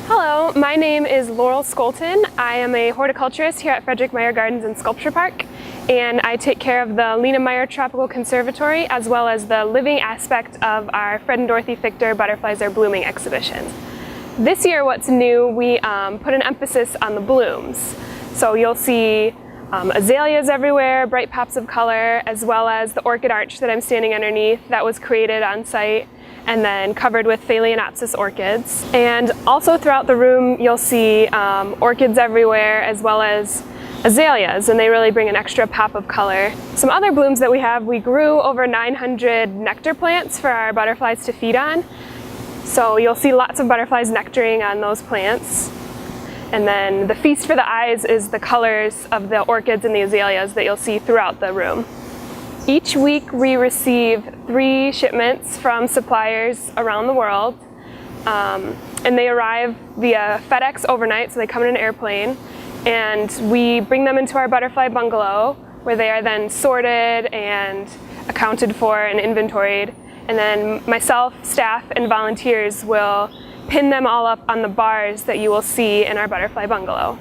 Hello, my name is Laurel Scholten. I am a horticulturist here at Meijer Gardens and Sculpture Park, and I take care of the Meijer Tropical Conservatory as well as the living aspect of our Fred and Dorothy Fichter Butterflies Are Blooming exhibition. This year what's new, we put an emphasis on the blooms. So you'll see azaleas everywhere, bright pops of color, as well as the orchid arch that I'm standing underneath that was created on site and then covered with Phalaenopsis orchids. And also throughout the room you'll see orchids everywhere as well as azaleas, and they really bring an extra pop of color. Some other blooms that we grew over 900 nectar plants for our butterflies to feed on. So you'll see lots of butterflies nectaring on those plants. And then the feast for the eyes is the colors of the orchids and the azaleas that you'll see throughout the room. Each week we receive 3 shipments from suppliers around the world, and they arrive via FedEx overnight, so they come in an airplane, and we bring them into our butterfly bungalow where they are then sorted and accounted for and inventoried, and then myself, staff, and volunteers will pin them all up on the bars that you will see in our butterfly bungalow.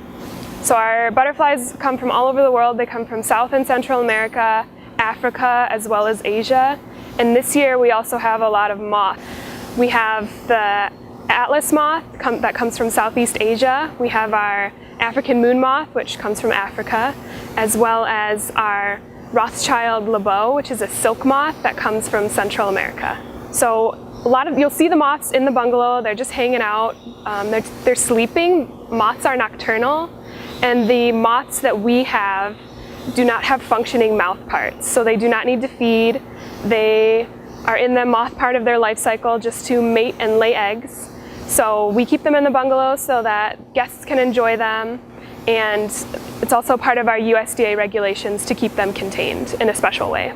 So our butterflies come from all over the world. They come from South and Central America, Africa, as well as Asia. And this year we also have a lot of moths. We have the Atlas moth that comes from Southeast Asia. We have our African moon moth, which comes from Africa, as well as our Rothschild lebeau, which is a silk moth that comes from Central America. So you'll see the moths in the bungalow. They're just hanging out. They're sleeping. Moths are nocturnal, and the moths that we have do not have functioning mouth parts, so they do not need to feed. They are in the moth part of their life cycle just to mate and lay eggs. So we keep them in the bungalow so that guests can enjoy them, and it's also part of our USDA regulations to keep them contained in a special way.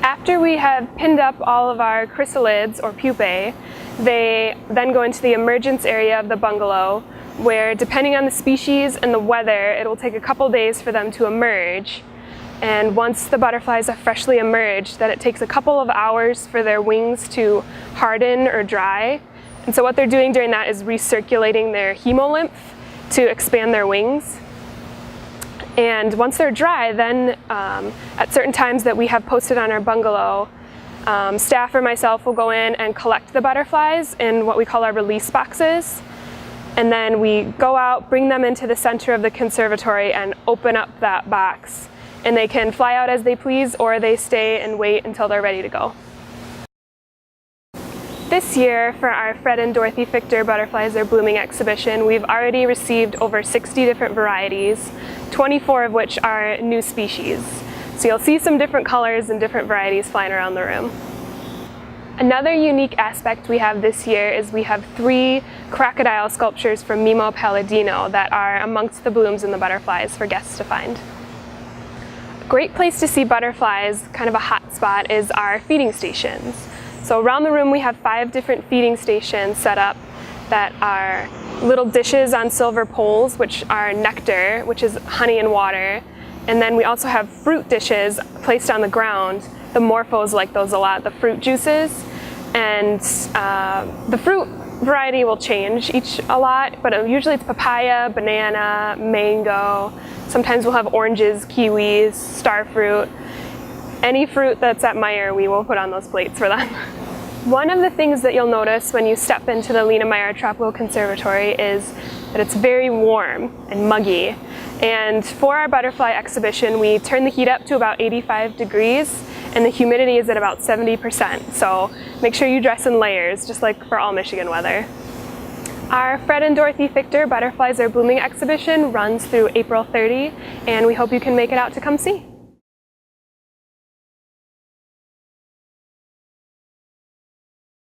After we have pinned up all of our chrysalids or pupae, they then go into the emergence area of the bungalow, where depending on the species and the weather, it will take a couple days for them to emerge. And once the butterflies are freshly emerged, then it takes a couple of hours for their wings to harden or dry. And so what they're doing during that is recirculating their hemolymph to expand their wings. And once they're dry, then at certain times that we have posted on our bungalow, staff or myself will go in and collect the butterflies in what we call our release boxes. And then we go out, bring them into the center of the conservatory and open up that box. And they can fly out as they please, or they stay and wait until they're ready to go. This year, for our Fred and Dorothy Fichter Butterflies Are Blooming exhibition, we've already received over 60 different varieties, 24 of which are new species. So you'll see some different colors and different varieties flying around the room. Another unique aspect we have this year is we have 3 crocodile sculptures from Mimo Palladino that are amongst the blooms and the butterflies for guests to find. A great place to see butterflies, kind of a hot spot, is our feeding stations. So around the room we have 5 different feeding stations set up that are little dishes on silver poles, which are nectar, which is honey and water. And then we also have fruit dishes placed on the ground. The morphos like those a lot, the fruit juices. And the fruit variety will change a lot, but usually it's papaya, banana, mango. Sometimes we'll have oranges, kiwis, star fruit. Any fruit that's at Meijer, we will put on those plates for them. One of the things that you'll notice when you step into the Meijer Tropical Conservatory is that it's very warm and muggy. And for our butterfly exhibition, we turn the heat up to about 85 degrees, and the humidity is at about 70%. So make sure you dress in layers, just like for all Michigan weather. Our Fred and Dorothy Fichter Butterflies Are Blooming exhibition runs through April 30, and we hope you can make it out to come see.